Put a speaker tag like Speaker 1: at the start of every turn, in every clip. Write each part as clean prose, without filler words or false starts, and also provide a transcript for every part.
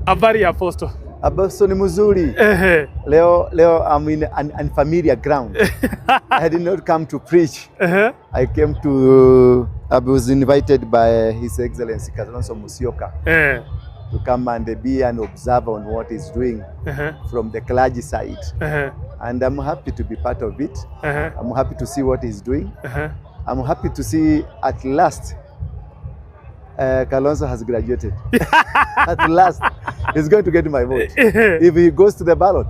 Speaker 1: Habari ya Apostle.
Speaker 2: Apostle ni mzuri. Leo I'm in an unfamiliar ground. I did not come to preach. I came to I was invited by His Excellency Kalonzo Musyoka to come and be an observer on what he's doing from the clergy side. And I'm happy to be part of it. I'm happy to see what he's doing. I'm happy to see at last Kalonzo has graduated. At last, he's going to get my vote. If he goes to the ballot,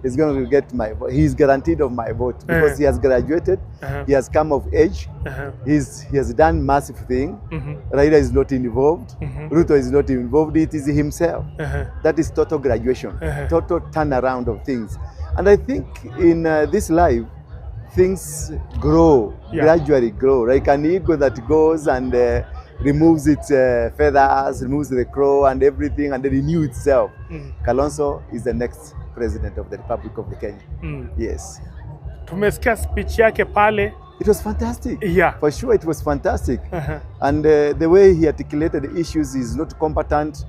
Speaker 2: he's going to get my vote. He's guaranteed of my vote because he has graduated. He has come of age. He has done massive thing. Raila is not involved. Ruto is not involved. It is himself. That is total graduation, total turnaround of things. And I think in this life, things grow, gradually grow, like an eagle that goes and removes its feathers, removes the crow and everything, and then renew itself. Kalonzo is the next president of the Republic of the Kenya. Yes.
Speaker 1: Tumesikia speech yake pale.
Speaker 2: It was fantastic.
Speaker 1: Yeah.
Speaker 2: For sure, it was fantastic. And the way he articulated the issues is not combatant,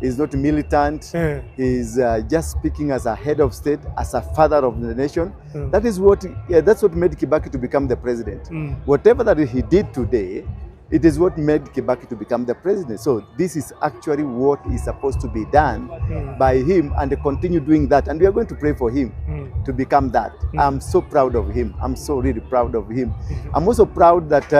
Speaker 2: is not militant, is just speaking as a head of state, as a father of the nation. That is what, that's what made Kibaki to become the president. Whatever that he did today, it is what made Kibaki to become the president. So this is actually what is supposed to be done by him, and continue doing that. And we are going to pray for him to become that. I'm so proud of him. I'm so really proud of him. I'm also proud that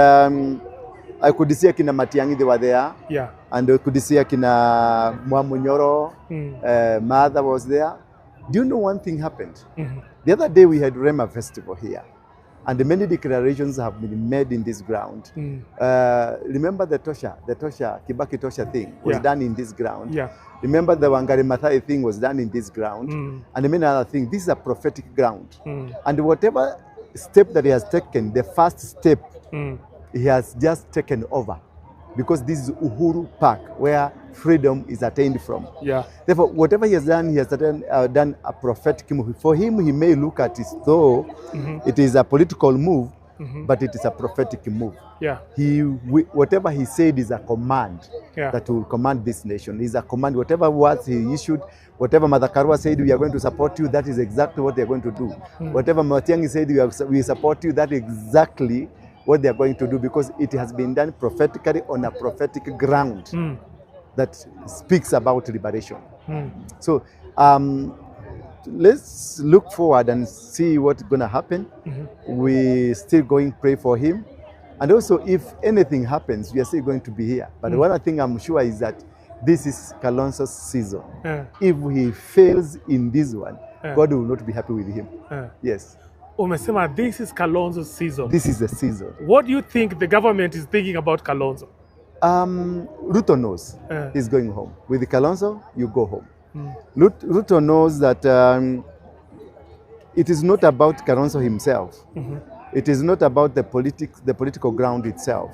Speaker 2: I could see Akina Matiangi, they were there.
Speaker 1: Yeah.
Speaker 2: And I could see Akina Mwamunyoro, Mother was there. Do you know one thing happened? The other day we had Rema Festival here. And many declarations have been made in this ground. Remember the Tosha, Kibaki Tosha thing was done in this ground. Remember the Wangari Maathai thing was done in this ground. And many other things. This is a prophetic ground. And whatever step that he has taken, the first step, he has just taken over. Because this is Uhuru Park, where freedom is attained from. Therefore, whatever he has done a prophetic move. For him, he may look at it as though it is a political move, but it is a prophetic move. Whatever he said is a command that will command this nation. Is a command. Whatever words he issued, whatever Mother Karua said, we are going to support you, that is exactly what they are going to do. Whatever Matiangi said, we support you, that is exactly what they are going to do, because it has been done prophetically on a prophetic ground that speaks about liberation. So let's look forward and see what's going to happen. We still going to pray for him. And also, if anything happens, we are still going to be here. But one thing I'm sure is that this is Kalonzo's season. If he fails in this one, God will not be happy with him. Yes.
Speaker 1: Umesema this is Kalonzo's season.
Speaker 2: This is the season.
Speaker 1: What do you think the government is thinking about Kalonzo?
Speaker 2: Ruto knows he's going home. With Kalonzo, you go home. Ruto knows that it is not about Kalonzo himself. It is not about the political ground itself.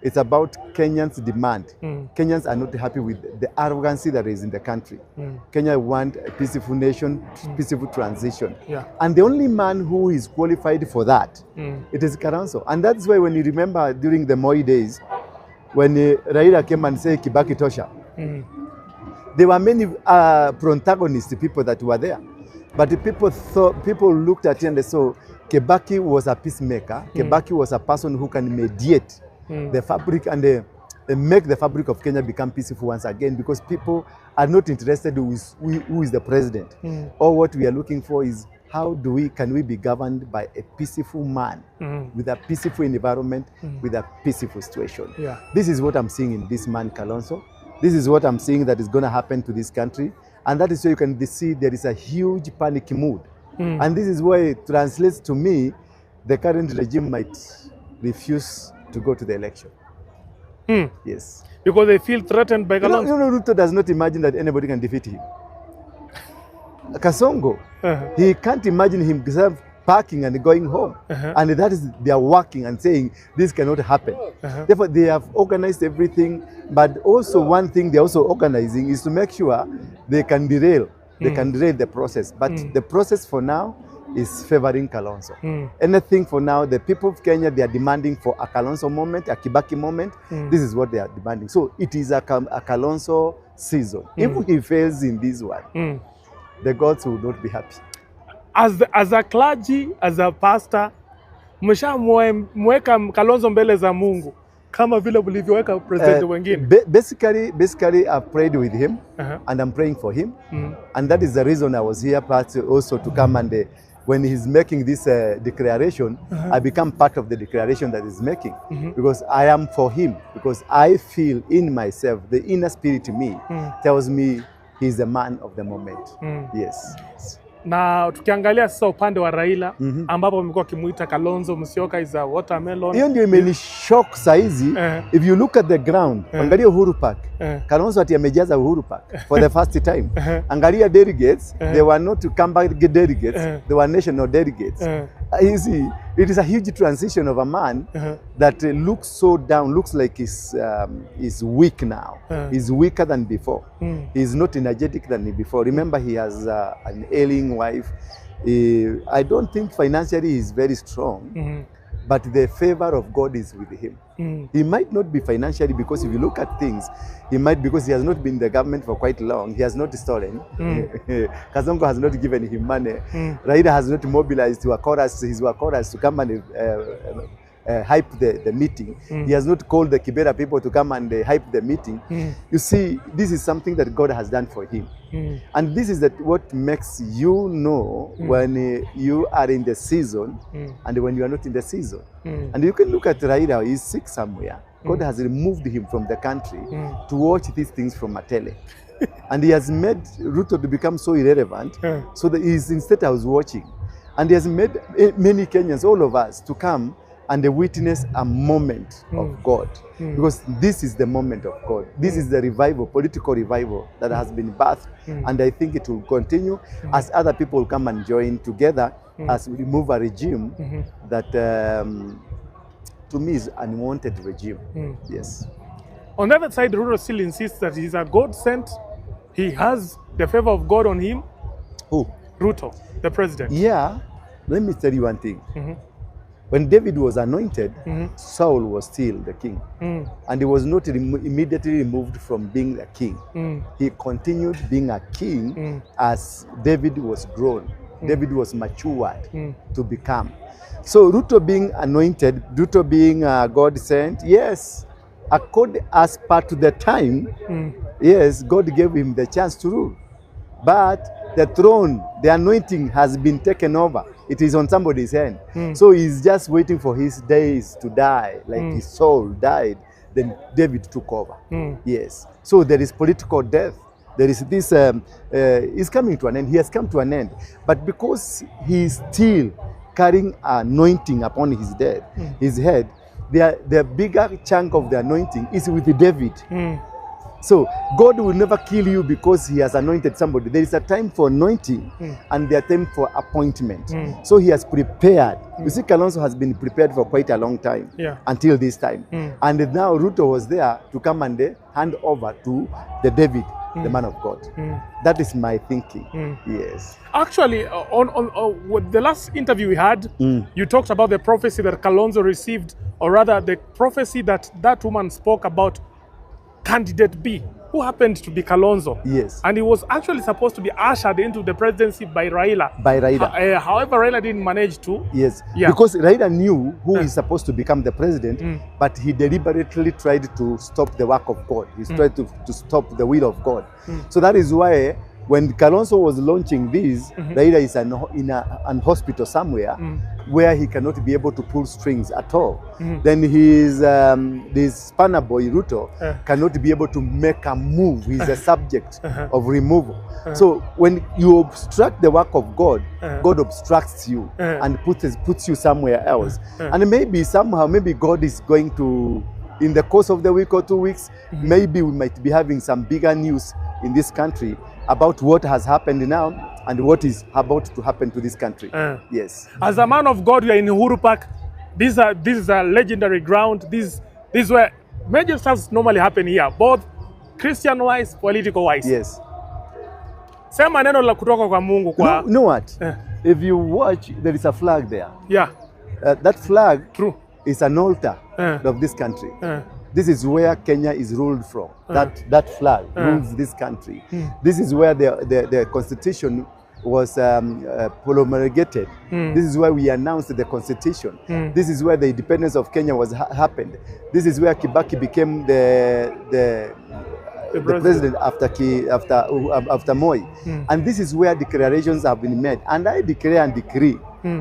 Speaker 2: It's about Kenyans' demand. Kenyans are not happy with the arrogancy that is in the country. Kenya want a peaceful nation, peaceful transition. And the only man who is qualified for that, it is Kalonzo. And that's why when you remember during the Moi days, when Raila came and said Kibaki Tosha, there were many protagonist people that were there. But people looked at it and they saw Kibaki was a peacemaker. Kibaki was a person who can mediate the fabric and make the fabric of Kenya become peaceful once again, because people are not interested who is the president. All what we are looking for is how can we be governed by a peaceful man with a peaceful environment, with a peaceful situation. This is what I'm seeing in this man, Kalonzo. This is what I'm seeing that is going to happen to this country. And that is why you can see there is a huge panic mood. And this is why it translates to me, the current regime might refuse to go to the election. Yes.
Speaker 1: Because they feel threatened by Kalonzo?
Speaker 2: You know, Ruto does not imagine that anybody can defeat him. Kasongo, he can't imagine himself packing and going home. And that is, they are working and saying, this cannot happen. Therefore, they have organized everything. But also one thing they're also organizing is to make sure they can derail. They can derail the process. But the process for now is favoring Kalonzo. Anything for now, the people of Kenya, they are demanding for a Kalonzo moment, a Kibaki moment. This is what they are demanding. So it is a Kalonzo season. If he fails in this one, the gods will not be happy.
Speaker 1: As a clergy, as a pastor, mweka Kalonzo mbele za Mungu kama vile mlivyoweka president wengine.
Speaker 2: Basically I've prayed with him and I'm praying for him. And that is the reason I was here part also to come and when he's making this declaration, I become part of the declaration that he's making because I am for him, because I feel in myself, the inner spirit in me tells me he's the man of the moment. Yes.
Speaker 1: Na tukiangalia sasa upande wa Raila ambapo wamekuwa kimuita Kalonzo Musyoka is a watermelon.
Speaker 2: Hiyo ndio imeni shock saizi. If you look at the ground, angalia Uhuru Park. Kalonzo ati amejaza Uhuru Park for the first time. Angalia delegates, they were not comeback delegates, they were national delegates. You see, it is a huge transition of a man that looks so down, looks like he's weak now. He's weaker than before. He's not energetic than before. Remember, he has an ailing wife. I don't think financially he's very strong, but the favor of God is with him. He might not be financially, because if you look at things, he might, because he has not been in the government for quite long, he has not stolen. Kazongo has not given him money. Raila has not mobilized his chorus to come and hype the meeting. He has not called the Kibera people to come and hype the meeting. You see, this is something that God has done for him. And this is what makes you know when you are in the season and when you are not in the season. And you can look at Raila, he's sick somewhere. God has removed him from the country to watch these things from a tele. And he has made Ruto to become so irrelevant, so that he's in State House watching. And he has made many Kenyans, all of us, to come and witness a moment of God. Because this is the moment of God. This is the revival, political revival that has been birthed. And I think it will continue as other people come and join together as we remove a regime that, to me, is an unwanted regime. Yes.
Speaker 1: On the other side, Ruto still insists that he's a God sent. He has the favor of God on him.
Speaker 2: Who?
Speaker 1: Ruto, the president.
Speaker 2: Yeah. Let me tell you one thing. When David was anointed, Saul was still the king. And he was not immediately removed from being a king. He continued being a king as David was grown. David was matured to become. So Ruto being anointed, Ruto being God sent, yes, according as per to the time, yes, God gave him the chance to rule. But the throne, the anointing has been taken over. It is on somebody's hand. So he's just waiting for his days to die, like his soul died. Then David took over. Yes. So there is political death. There is this, is coming to an end. He has come to an end. But because he is still carrying anointing upon his head, the bigger chunk of the anointing is with David. So God will never kill you because he has anointed somebody. There is a time for anointing and there is a time for appointment. So he has prepared. You see, Kalonzo has been prepared for quite a long time until this time. And now Ruto was there to come and hand over to the David, the man of God. That is my thinking. Yes.
Speaker 1: Actually, on the last interview we had, you talked about the prophecy that Kalonzo received, or rather the prophecy that woman spoke about candidate B, who happened to be Kalonzo.
Speaker 2: Yes.
Speaker 1: And he was actually supposed to be ushered into the presidency by Raila. However, Raila didn't manage to.
Speaker 2: Yes. Because Raila knew who is supposed to become the president, but he deliberately tried to stop the work of God. He tried to stop the will of God. So that is why when Kalonzo was launching this, Raila is in a hospital somewhere where he cannot be able to pull strings at all. Then his this spanner boy Ruto cannot be able to make a move. He's a subject of removal. So when you obstruct the work of God, God obstructs you and puts you somewhere else. And maybe somehow, maybe God is going to, in the course of the week or 2 weeks, maybe we might be having some bigger news in this country about what has happened now and what is about to happen to this country. Yes. As
Speaker 1: a man of God, you are in Uhuru Park. This is a legendary ground. This where major stuff normally happen here, both Christian-wise, political-wise.
Speaker 2: Yes.
Speaker 1: Sema neno la kutoka kwa Mungu kwa...
Speaker 2: You know what? If you watch, there is a flag there.
Speaker 1: Yeah.
Speaker 2: That flag
Speaker 1: True.
Speaker 2: is an altar of this country. This is where Kenya is ruled from. That flag rules this country. This is where the constitution was promulgated. This is where we announced the constitution. This is where the independence of Kenya was happened. This is where Kibaki became the president after Moi. And this is where declarations have been made. And I declare and decree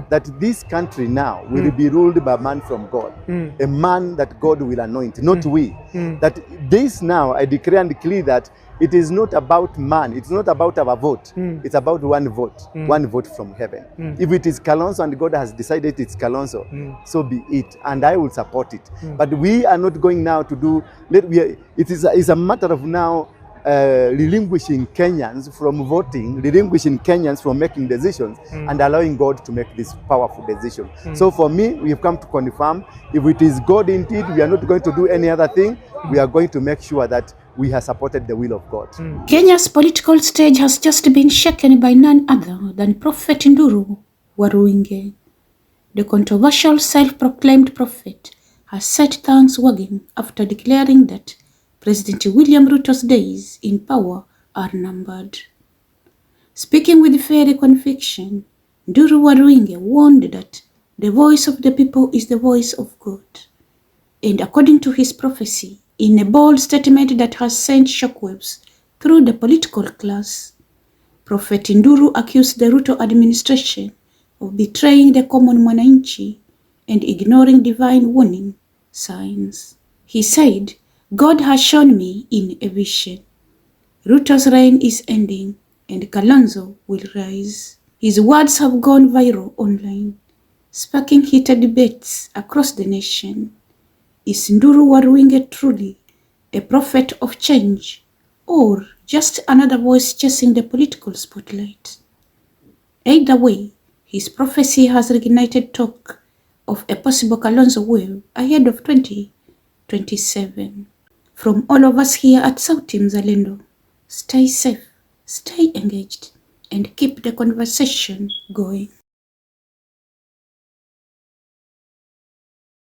Speaker 2: that this country now will be ruled by a man from God, a man that God will anoint, not we. That this now, I declare and decree that it is not about man, it's not about our vote, it's about one vote from heaven. If it is Kalonzo and God has decided it's Kalonzo, so be it, and I will support it. But we are not going now to do, it's a matter of now relinquishing Kenyans from voting, relinquishing Kenyans from making decisions, and allowing God to make this powerful decision. So for me, we have come to confirm, if it is God indeed, we are not going to do any other thing. We are going to make sure that we have supported the will of God.
Speaker 3: Kenya's political stage has just been shaken by none other than Prophet Nduru Waruinge. The controversial self-proclaimed prophet has set tongues wagging after declaring that President William Ruto's days in power are numbered. Speaking with fiery conviction, Nduru Waruinge warned that the voice of the people is the voice of God. And according to his prophecy, in a bold statement that has sent shockwaves through the political class, Prophet Nduru accused the Ruto administration of betraying the common mwananchi and ignoring divine warning signs. He said, "God has shown me in a vision. Ruto's reign is ending and Kalonzo will rise." His words have gone viral online, sparking heated debates across the nation. Is Nduru Waruinge truly a prophet of change, or just another voice chasing the political spotlight? Either way, his prophecy has reignited talk of a possible Kalonzo wave ahead of 2027. From all of us here at Sauti Mzalendo, stay safe, stay engaged, and keep the conversation going.